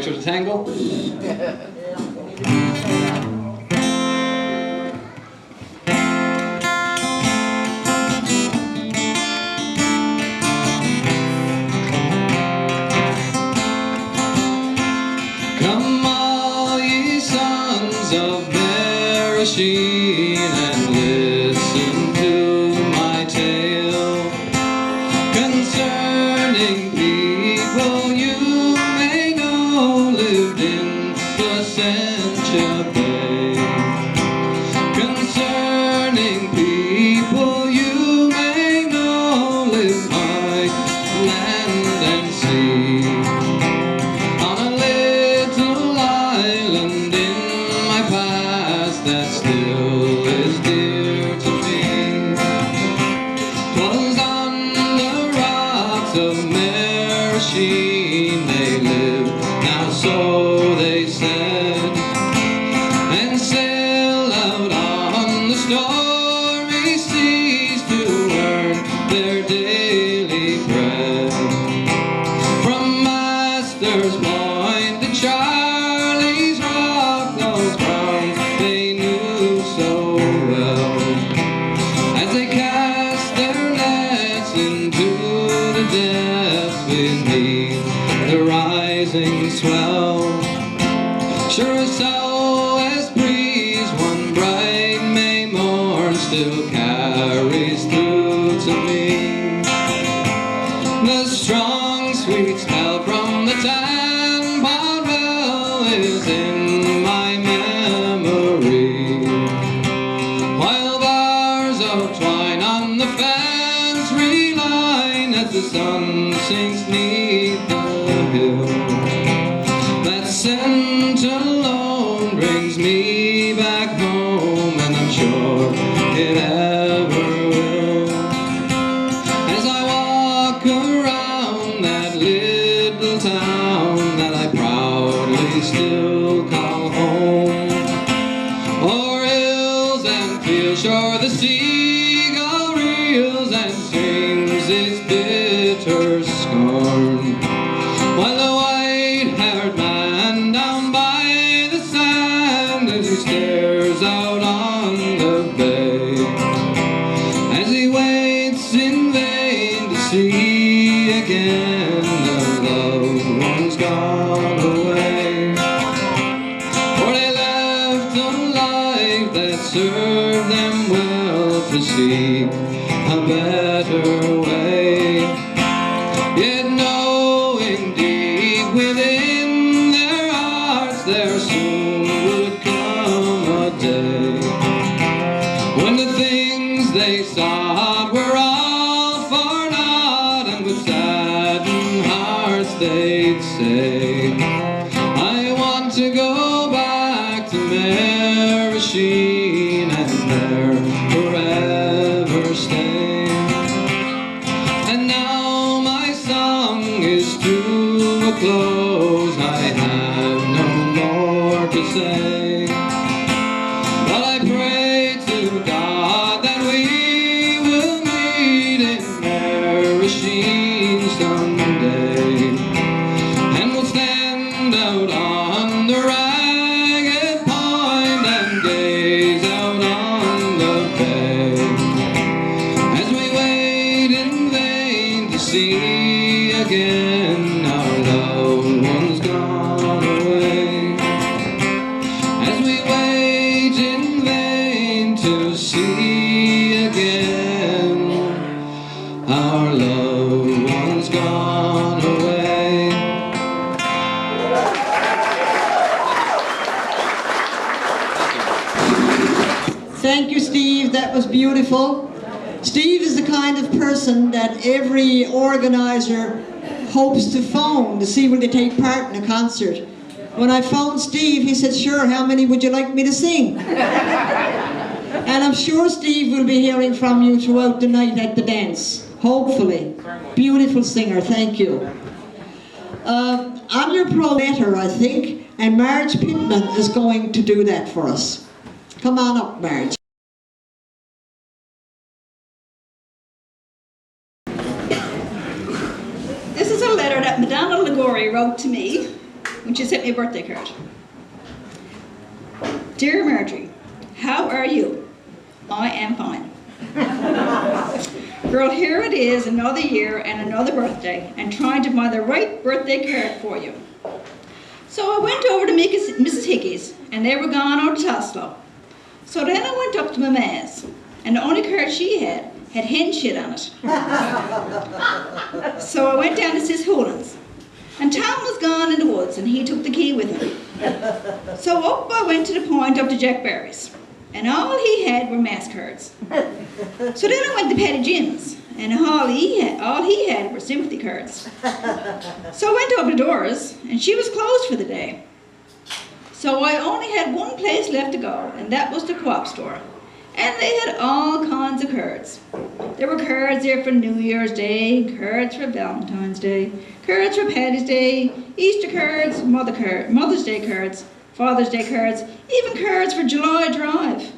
to the tango? Come all ye sons of Merasheen and listen to my tale concerning people you may know lived in Placentia Bay. Concerning people you may know live by land and sea. On a little island in my past that still is dear to me. 'Twas on the rocks of Merasheen they lived, now so they said, and sailed out on the stormy seas to earn their daily bread. From Master's Point to Charlie's Rock, those grounds they knew so well. As they cast their nets into the depths beneath the rising swell, sure as southwest breeze one bright May morn still carries through to me the strong sweet smell from the tan pot well is in my memory, while bars of twine on the fence reline as the sun sinks neath the hill. That scent alone brings me back home, and I'm sure it ever will. As I walk around that little town that I proudly still call home, o'er hills and fields, sure the seagull reels and sings its bitter scorn, while the white-haired man down by the sand as he stares out on the bay, as he waits in vain to see again the loved ones gone away. For they left a life that served them well to seek a better way, yet knowing deep within their hearts there soon would come a day when the things they sought were all for naught, and with saddened hearts they'd say, I want to go back to Merasheen and there forever stay. And now my song is to a close, I have no more to say, but I pray to God that we will meet in Merasheen someday, and we'll stand out on the ragged point and gaze out on the bay, as we wait in vain to see again our loved ones gone away, as we wait in vain to see again our loved ones gone away. Thank you, Steve. That was beautiful. Steve is the kind of person that every organizer hopes to phone to see will they take part in a concert. When I phoned Steve, he said, sure, how many would you like me to sing? And I'm sure Steve will be hearing from you throughout the night at the dance. Hopefully. Beautiful singer, thank you. I'm your pro letter, I think, and Marge Pittman is going to do that for us. Come on up, Marge. This is a letter that Madonna Liguori wrote to me when she sent me a birthday card. Dear Marjorie, how are you? I am fine. Girl, here it is, another year and another birthday, and trying to find the right birthday card for you. So I went over to Mrs. Hickey's, and they were gone out to Toslow. So then I went up to my ma's, and the only card she had hen shit on it. So I went down to Sis Hoolan's, and Tom was gone in the woods, and he took the key with him. So up I went to the point up to Jack Barry's, and all he had were mass cards. So then I went to Paddy Jim's, and all he had were sympathy cards. So I went over to Dora's, and she was closed for the day. So I only had one place left to go, and that was the co-op store. And they had all kinds of cards. There were cards there for New Year's Day, cards for Valentine's Day, cards for Paddy's Day, Easter cards, Mother's Day cards, Father's Day cards, even cards for July Drive,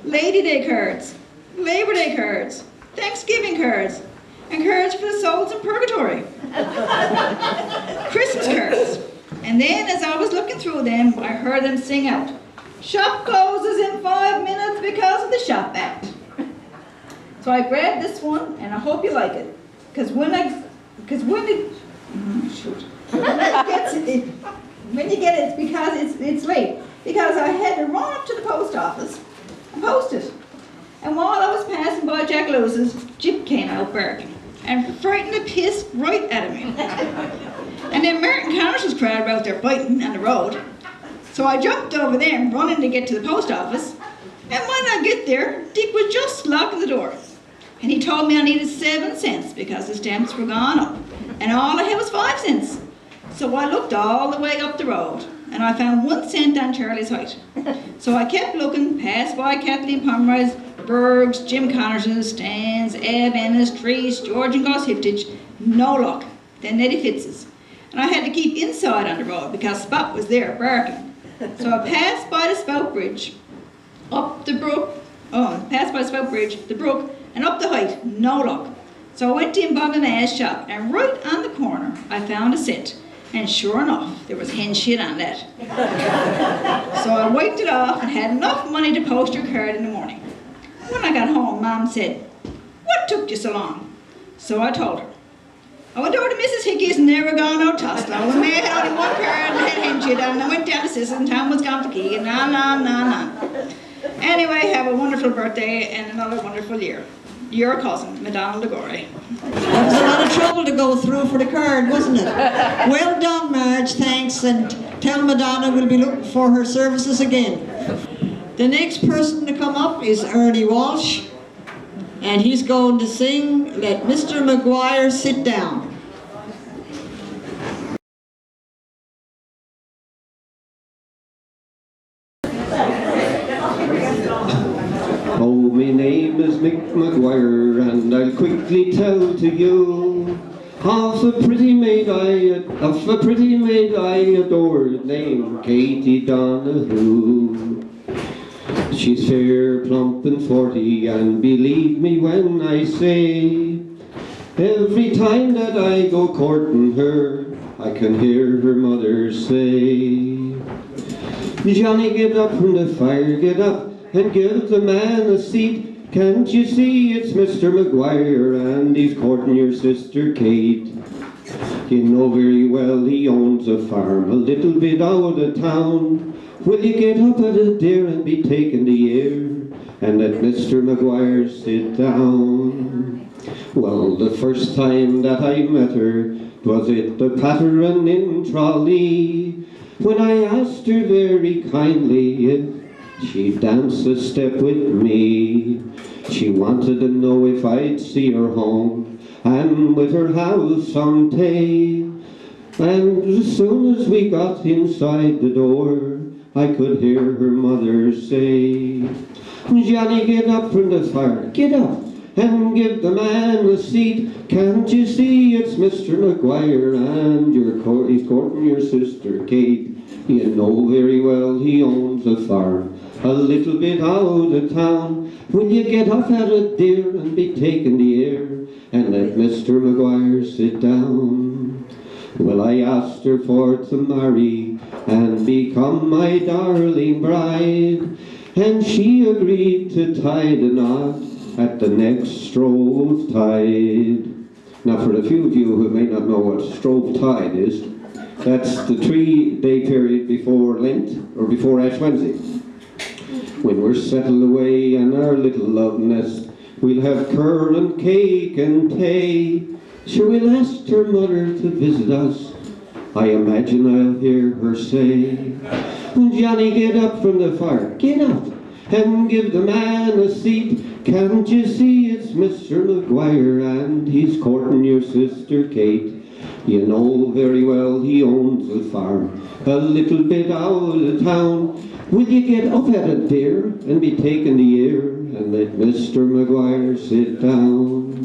Lady Day cards, Labor Day cards, Thanksgiving cards, and cards for the souls in purgatory. Christmas cards. And then as I was looking through them, I heard them sing out, "Shop closes in 5 minutes because of the Shop Act." So I grabbed this one, and I hope you like it. When you get it, it's because it's late. Because I had to run up to the post office and post it. And while I was passing by Jack Lewis's, Jip came out barking and frightened the piss right out of me. And then Martin Connor's crowd were out there fighting on the road. So I jumped over them, running to get to the post office. And when I get there, Dick was just locking the door. And he told me I needed 7 cents because the stamps were gone up. And all I had was 5 cents. So I looked all the way up the road, and I found 1 cent on Charlie's Height. So I kept looking, passed by Kathleen Pomeroy's, Berg's, Jim Connors's, Stan's, Eb Ennis, Trees, George and Goss Hiftich. No luck. Then Nettie Fitz's. And I had to keep inside on the road because Spot was there barking. So I passed by the Spout Bridge, up the brook, the brook, and up the height. No luck. So I went in by my ma's shop, and right on the corner, I found a cent. And sure enough, there was hen shit on that. So I wiped it off and had enough money to post her card in the morning. When I got home, Mom said, "What took you so long?" So I told her. I went over to Mrs. Hickey's and they were gone out Toslow, and May had only one card and had hen shit on, and I went down to Sis's and Tom was gone for key, and na. Anyway, have a wonderful birthday and another wonderful year. Your cousin, Madonna Ligori. That was a lot of trouble to go through for the card, wasn't it? Well done, Marge, thanks, and tell Madonna we'll be looking for her services again. The next person to come up is Ernie Walsh, and he's going to sing "Let Mr. Maguire Sit Down." Oh, my name is Mick Maguire, and I'll quickly tell to you of a pretty maid I adore, named Katie Donahue. She's fair, plump, and 40, and believe me when I say, every time that I go courting her, I can hear her mother say, "Johnny, get up from the fire, get up and give the man a seat. Can't you see it's Mr. Maguire and he's courting your sister Kate? You know very well he owns a farm a little bit out of town. Will you get up at it, dear, and be taking the air and let Mr. Maguire sit down?" Well, the first time that I met her, 'twas at the Pattern in Trolley, when I asked her very kindly if she'd dance a step with me. She wanted to know if I'd see her home and with her have some tea. And as soon as we got inside the door, I could hear her mother say, "Johnny, get up from the fire, get up and give the man a seat. Can't you see it's Mr. Maguire and he's courting your sister Kate? You know very well he owns a farm a little bit out of town. Will you get up at it, dear, and be taking the air and let Mr. Maguire sit down?" Well, I asked her for to marry and become my darling bride, and she agreed to tie the knot at the next Strove Tide. Now, for a few of you who may not know what Strove Tide is, that's the 3-day period before Lent, or before Ash Wednesday. When we're settled away in our little love nest, we'll have currant cake and tea. Sure, we'll ask her mother to visit us. I imagine I'll hear her say, Johnny, get up from the fire, get up, and give the man a seat. Can't you see it's Mr. McGuire, and he's courting your sister Kate? You know very well he owns a farm a little bit out of town. Will you get up at it, dear, and be taking the air, and let Mr. McGuire sit down?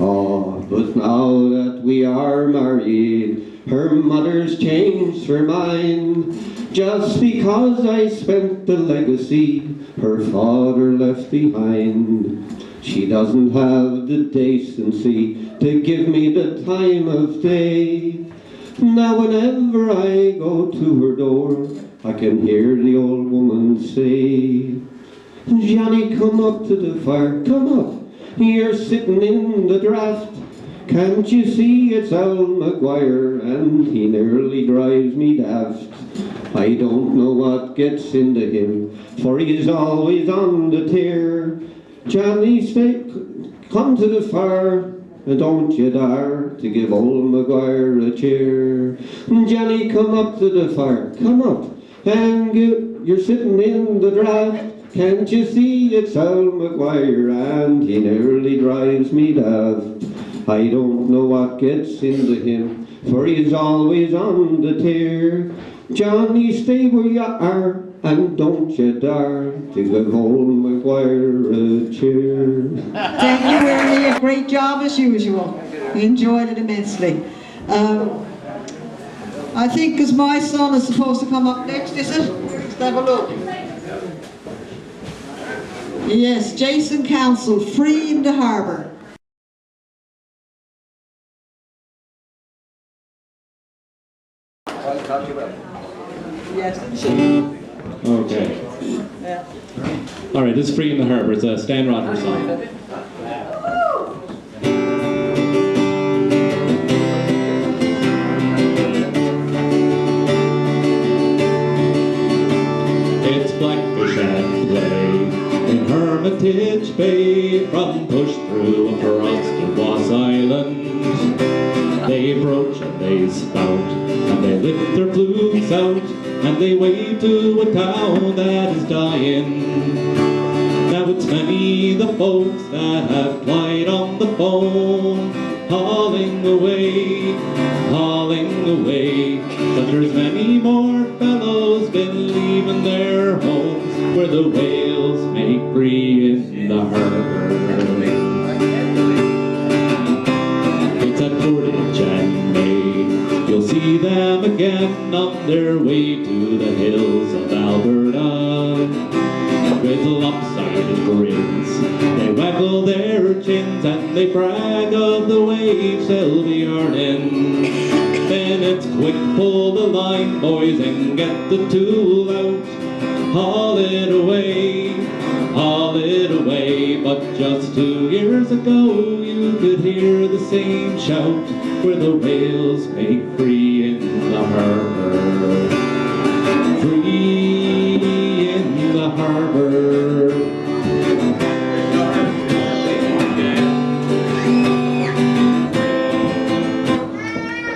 Oh, but now that we are married, her mother's changed her mind, just because I spent the legacy her father left behind. She doesn't have the decency to give me the time of day. Now whenever I go to her door, I can hear the old woman say, Johnny, come up to the fire, come up, you're sitting in the draught. Can't you see it's Al McGuire, and he nearly drives me daft. I don't know what gets into him, for he's always on the tear. Johnny, stay, come to the fire, and don't you dare to give old McGuire a cheer. Johnny, come up to the fire, come up, and you're sitting in the draught. Can't you see it's Al McGuire, and he nearly drives me daft. I don't know what gets into him, for he's always on the tear. Johnny, stay where you are, and don't you dare to give old McGuire a cheer. Thank you, Ernie. A great job as usual. We enjoyed it immensely. I think because my son is supposed to come up next, is it? Let's have a look. Yes, Jason Council, Free in the Harbour. Yes. Okay. Yeah. All right, this is Free in the Harbour. It's a Stan Rodner song. It's blackfish at play in Hermitage Bay, from push through across to Boss Island. They broach and they spout, and they lift their flukes out, and they wave to a town that is dying. Now it's many the folks that have plied on the phone, hauling away, but there's many more fellows been leaving their homes where the whales make free in the harbour. It's at Portage and May, you'll see them again on their way to the hills of Alberta. With lopsided grins, they waggle their chins and they brag of the waves they'll be earning. Then it's quick, pull the line, boys, and get the tool out. Haul it away, but just 2 years ago you could hear the same shout where the whales make free in the harbour. Free in the harbour.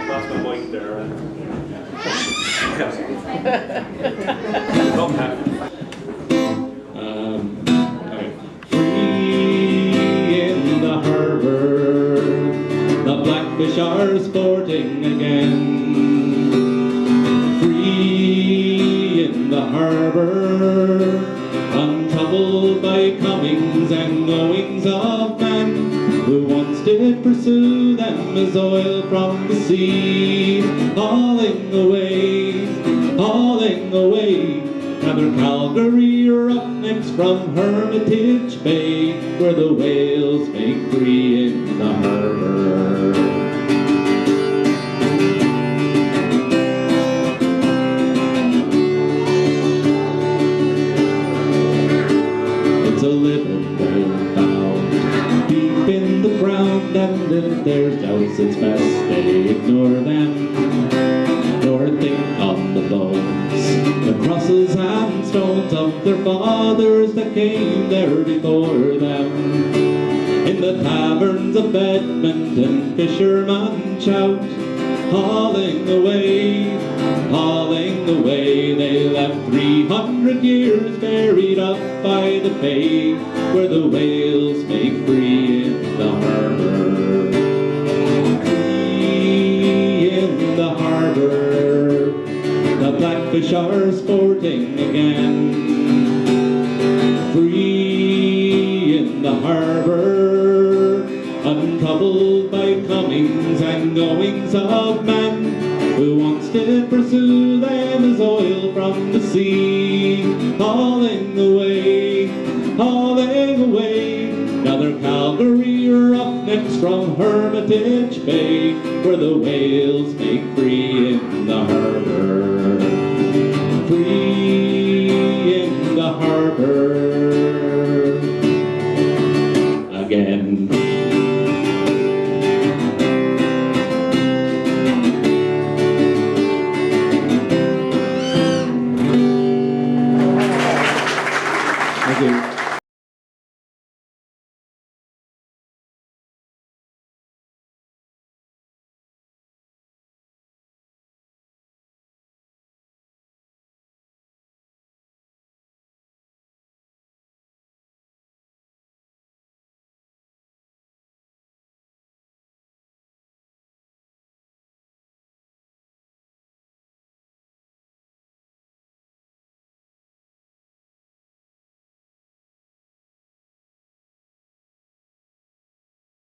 Lost my mic there. Okay. Free in the harbour, the blackfish are sporting again. Free in the harbour, untroubled by comings and goings of men, who once did pursue them as oil from the sea. Hauling away, now they're Calgary roughnecks from Hermitage Bay, where the whales make free in the harbour. And if there's doubts, it's best they ignore them, nor think on the bones, the crosses and stones of their fathers that came there before them. In the taverns of Bedmonton, fishermen shout, hauling away, they left 300 years buried up by the bay, where the whales make free in the harbor. Free in the harbor, the blackfish are sporting again. Free in the harbor, untroubled by comings and goings of men. Who wants to pursue them as oil from the sea? Hauling away, now they're Calgary roughnecks from Hermitage Bay, where the whales make free in the harbor. Free in the harbor.